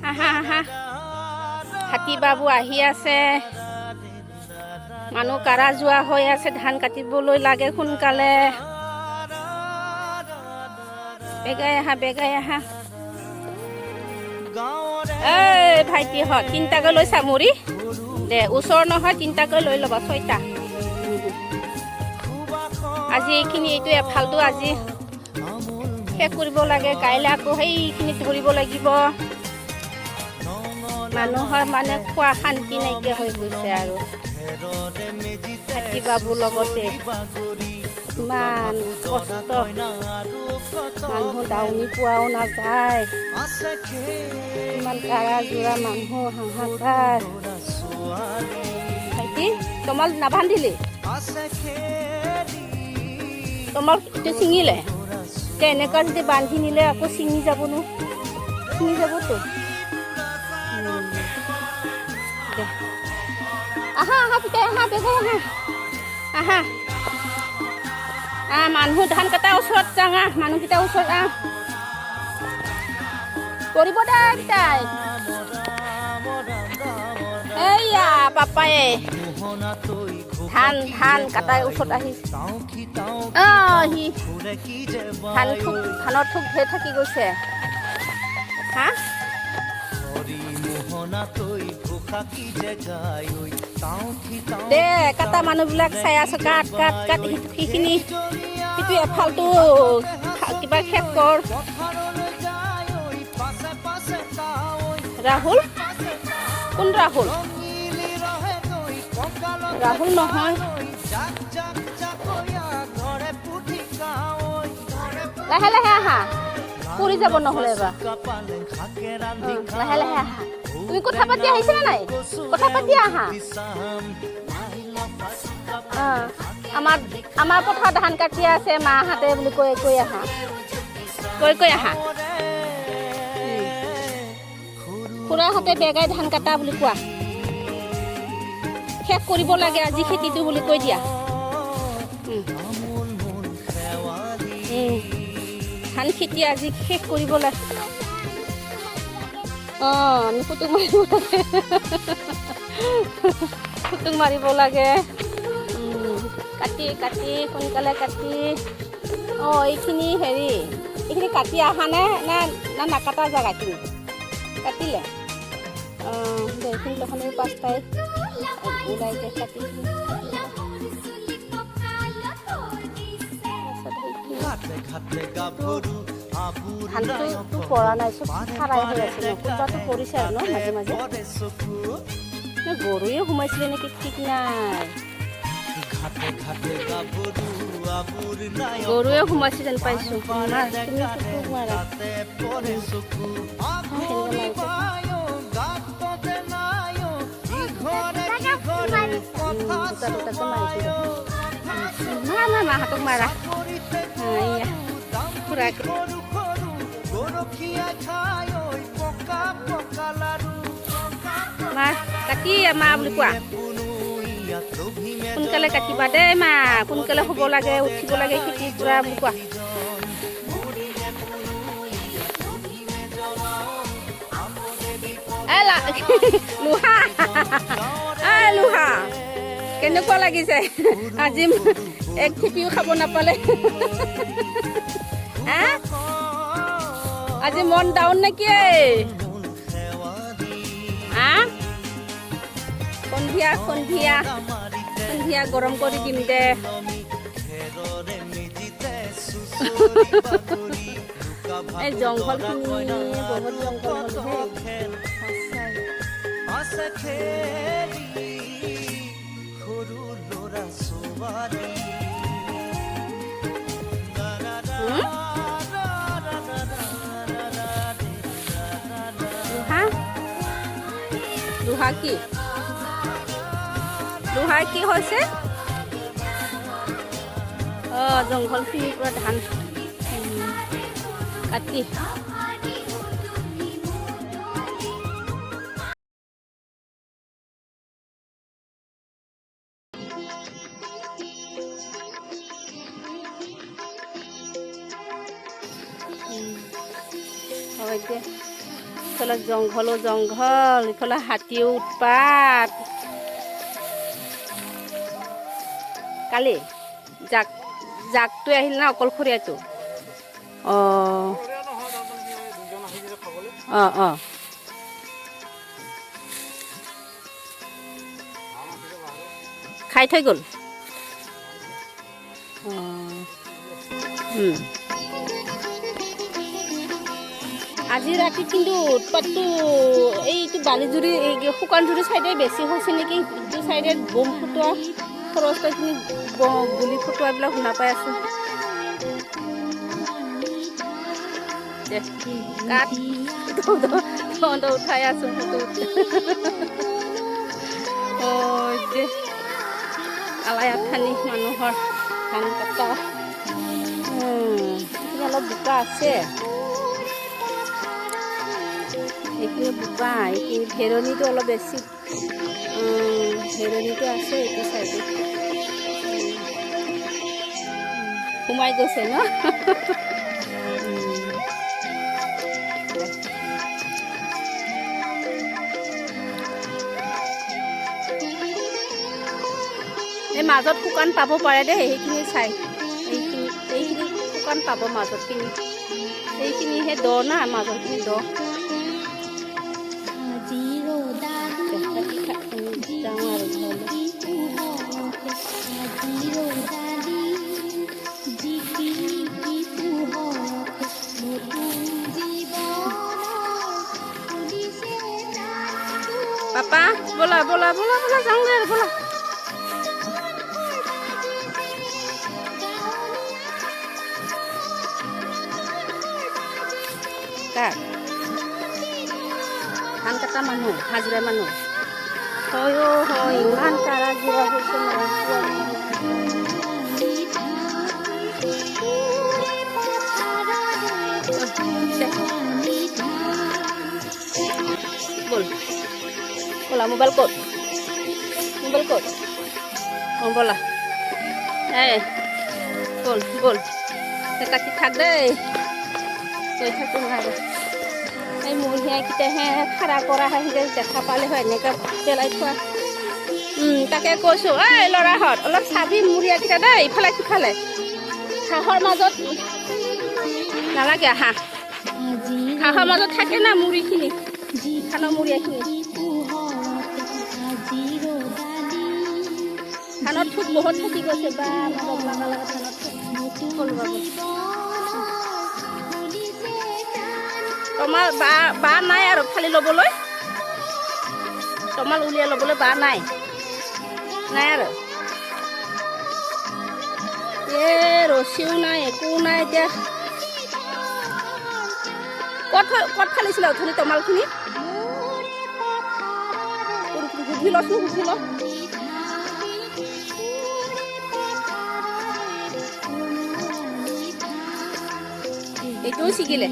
আহা আহা হাতী বাবু আহি আছে মানুহ কাৰা যোৱা হৈ আছে ধান কাটিবলৈ লাগে সোনকালে বেগাই আহা এই ভাইটিহঁত তিনিটাকৈ লৈ চামুৰি দে ওচৰ নহয় তিনিটাকৈ লৈ ল'বা 6টা আজি এইখিনি এইটো এফালটো আজি শেষ কৰিব লাগে কাইলৈ আকৌ সেইখিনি ধৰিব লাগিব মানুহৰ মানে খোৱা শান্তি নাইকিয়া হৈ গৈছে আৰু হাতী বাবুৰ লগতে ইমান কষ্ট মানুহ দাউনি পোৱাও নাযায় ইমান কাৰা যোৰা মানুহ হাহাকাৰ ভাইটি তমাল নাবান্ধিলি তমাল এইটো ছিঙিলে এনেকুৱা যদি বান্ধি নিলে আকৌ ছিঙি যাবতো আহা পিতাই আহা বেগাই আহা মানুহ ধান কটা ওচৰত যাওঁ মানুহকেইটা ওচৰত কৰিব দে পিতাই এইয়া পাপায়ে ধান কাটাই ওচৰত আহিছে সি ধানৰ থোক ধেৰ থাকি গৈছে হা দে কাটা মানুহবিলাক চাই আছো কাট সেইখিনি সেইটো এফালটো কিবা শেষ কৰ ৰাহুল কোন ৰাহুল নহয় লাহে লাহে আহা পৰি যাব নহ'লে এবাৰ লাহে লাহে আহা তুমি কথা পাতি আহিছেনে নাই কথা পাতি আহা আমাৰ পথাৰ ধান কাটি আছে মাহঁতে বুলি কৈ আহা খুৰাহঁতে বেগাই ধান কাটা বুলি কোৱা শেষ কৰিব লাগে আজি খেতিটো বুলি কৈ দিয়া ধান খেতি আজি শেষ কৰিব লাগে আমি ফুটুক মাৰিব লাগে কাটি সোনকালে কাটি এইখিনি কাটি অহা নে নাকাটা জেগাখিনি কাটিলে এইখিনি দেখোন 5টাই ওলাইছে কাটি ধানটো পৰা নাই চব খাৰাই হৈ আছে কোনোবাটো পৰিছে আৰু মাজে মাজে গৰুৱে সোমাইছিলে নেকি ঠিক নাই গৰুৱে সোমাইছে যেন পাইছো মাহঁতক মাৰা কাটি মা বুলি কোৱা সোনকালে কাটিবা দেই মা সোনকালে হ'ব লাগে উঠিব লাগে খেতিৰ পৰা বুলি কোৱা লোহা কেনেকুৱা লাগিছে আজি এক ঠিপিও খাব নাপালে আজি মন ডাউন নেকি সন্ধিয়া গৰম কৰি দিম দে এই জংঘলখিনি বহুত জংঘল লোহা কি হৈছে জংঘলখিনিৰ পৰা ধান কাটি ইফালে জংঘল ইফালে হাতীও উৎপাত কালি জাকটো আহিল না অকলশৰীয়াটো খাই থৈ গ'ল আজি ৰাতি কিন্তু উৎপাতটো এইটো বালিজুৰি শুকানজুৰি চাইডে বেছি হৈছে নেকি ইটো চাইডে বম ফুটোৱা খৰচখিনি গুলি ফুটোৱাবিলাক শুনা পাই আছোঁ কাঠ উঠাই আছোঁ আলাই আঠানি মানুহৰ ধান কটা অলপ বোকা আছে এইখিনি বোকা এইখিনি ভেৰণিটো অলপ বেছি ভেৰণিটো আছে এইটো চাইডে সোমাই গৈছে ন এই মাজত শুকান পাব পাৰে দেই সেইখিনি চাই এইখিনি শুকান পাব মাজতখিনি এইখিনিহে দ না মাজৰখিনি দ যাওঁ আৰু পাপা বলা বলা বলা বলা যাওঁগৈ আৰু বলা ধান কটা মানুহ হাজিৰা মানুহ হয় হয় ইমান কাৰা জিৰা হৈছে বল বলা মোবাইল ক'ত অঁ বলা বল বল তাকি থাক দেই কৈ থাকো নোৱাৰে এই মহিয়াকেইটাহে খাৰা কৰা আহিলে দেখা পালে হয় এনেকৈ পেলাই থোৱা তাকে কৈছোঁ এই ল'ৰাহঁত অলপ চাবি মুৰিয়াকেইটা দেই ইফালে সিফালে হাঁহৰ মাজত নালাগে হাঁহৰ মাজত থাকে না মুৰিখিনি ধানৰ মুৰিয়াখিনি ধানৰ ঠোঁট বহুত থাকি গৈছে বা অলপ লগা লগা ধানৰ ঠোঁট কৰিব তমাল বা নাই আৰু খালি ল'বলৈ তমাল উলিয়াই ল'বলৈ বা নাই আৰু ৰছীও নাই একো নাই এতিয়া ক'ত ফালিছিলে অথনি তমালখিনি সুধি লচোন সুধি ল এইটোও ছিগিলে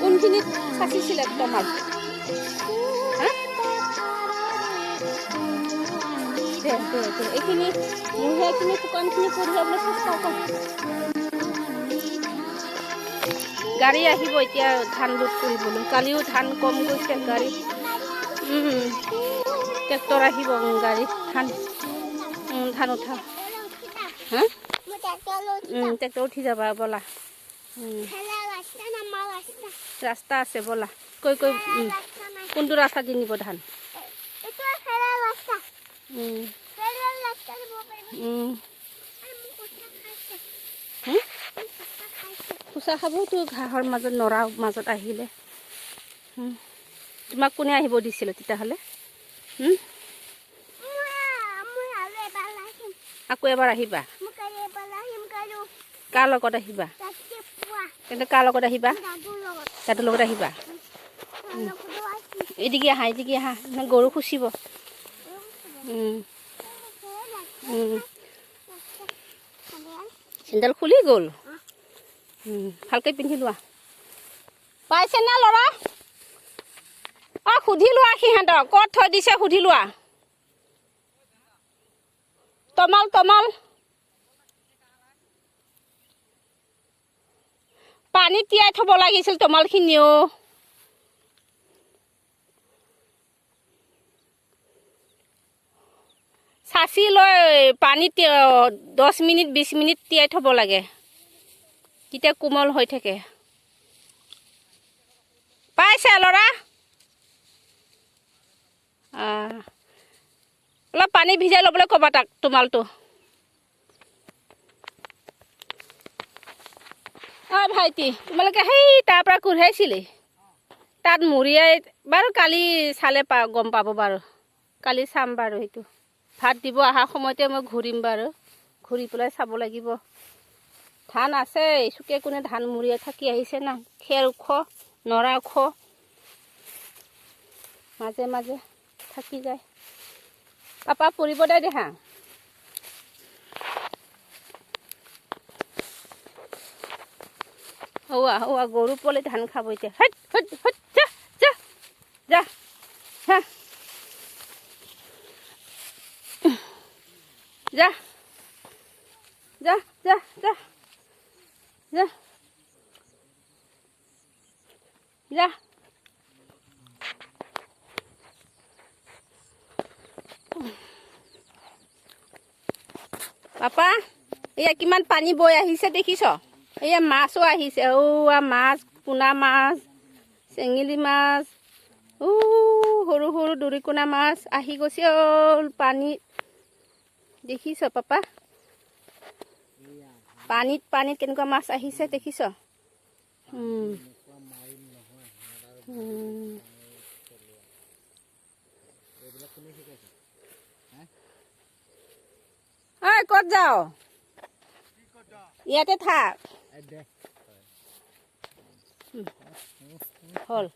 কোনখিনিত চাচিছিলে তমাল এইখিনি মুহিয়াখিনি শুকানখিনি কৰি যাবলৈ চেষ্টা কৰ গাড়ী আহিব এতিয়া ধান লোড কৰিবলৈ কালিও ধান কম গৈছে গাড়ী ট্ৰেক্টৰ আহিব গাড়ী ধান উঠা ট্ৰেক্টৰ উঠি যাবা বলা ৰাস্তা আছে বলা কৈ কোনটো ৰাস্তা দি নিব ধান খোচা খাবতো ঘাঁহৰ মাজত নৰা মাজত আহিলে তোমাক কোনে আহিব দিছিল তেতিয়াহ'লে আকৌ এবাৰ আহিবা কাৰ লগত আহিবা কিন্তু কাৰ লগত আহিবা দাদুৰ লগত আহিবা এদিকে আহা গৰু খুচিব চেণ্ডেল খুলি গ'ল ভালকৈ পিন্ধি লোৱা পাইছে না ল'ৰা সুধি লোৱা সিহঁতক ক'ত থৈ দিছে সুধি লোৱা তমাল তমাল পানীত তিয়াই থ'ব লাগিছিল তমালখিনিও চাচি লৈ পানীত 10 মিনিট 20 মিনিট তিয়াই থ'ব লাগে তেতিয়া কোমল হৈ থাকে পাইছে ল'ৰা অলপ পানী ভিজাই ল'বলৈ ক'বা তাক তোমালটো ভাইটি তোমালোকে সেই তাৰ পৰা কঢ়িয়াইছিলি তাত মুৰিয়াই বাৰু কালি চালে গম পাব বাৰু কালি চাম বাৰু সেইটো ভাত দিব অহা সময়তে মই ঘূৰিম বাৰু ঘূৰি পেলাই চাব লাগিব ধান আছে চুকে কোণে ধান মুৰিয়াই থাকি আহিছে না খেৰ ওখ নৰা ওখ মাজে মাজে থাকি যায় পাপা পৰিব দে দেহা হোৱা গৰু পোৱালি ধান খাব এতিয়া যা হা যা যা যা যা যা যা পাপা এয়া কিমান পানী বৈ আহিছে দেখিছ এয়া মাছো আহিছে মাছ পোনা মাছ চেঙেলী মাছ সৰু সৰু দৰিকণা মাছ আহি গৈছে পানীত দেখিছ পাপা পানীত কেনেকুৱা মাছ আহিছে দেখিছ ক'ত যাও ইয়াতে থাক হ'ল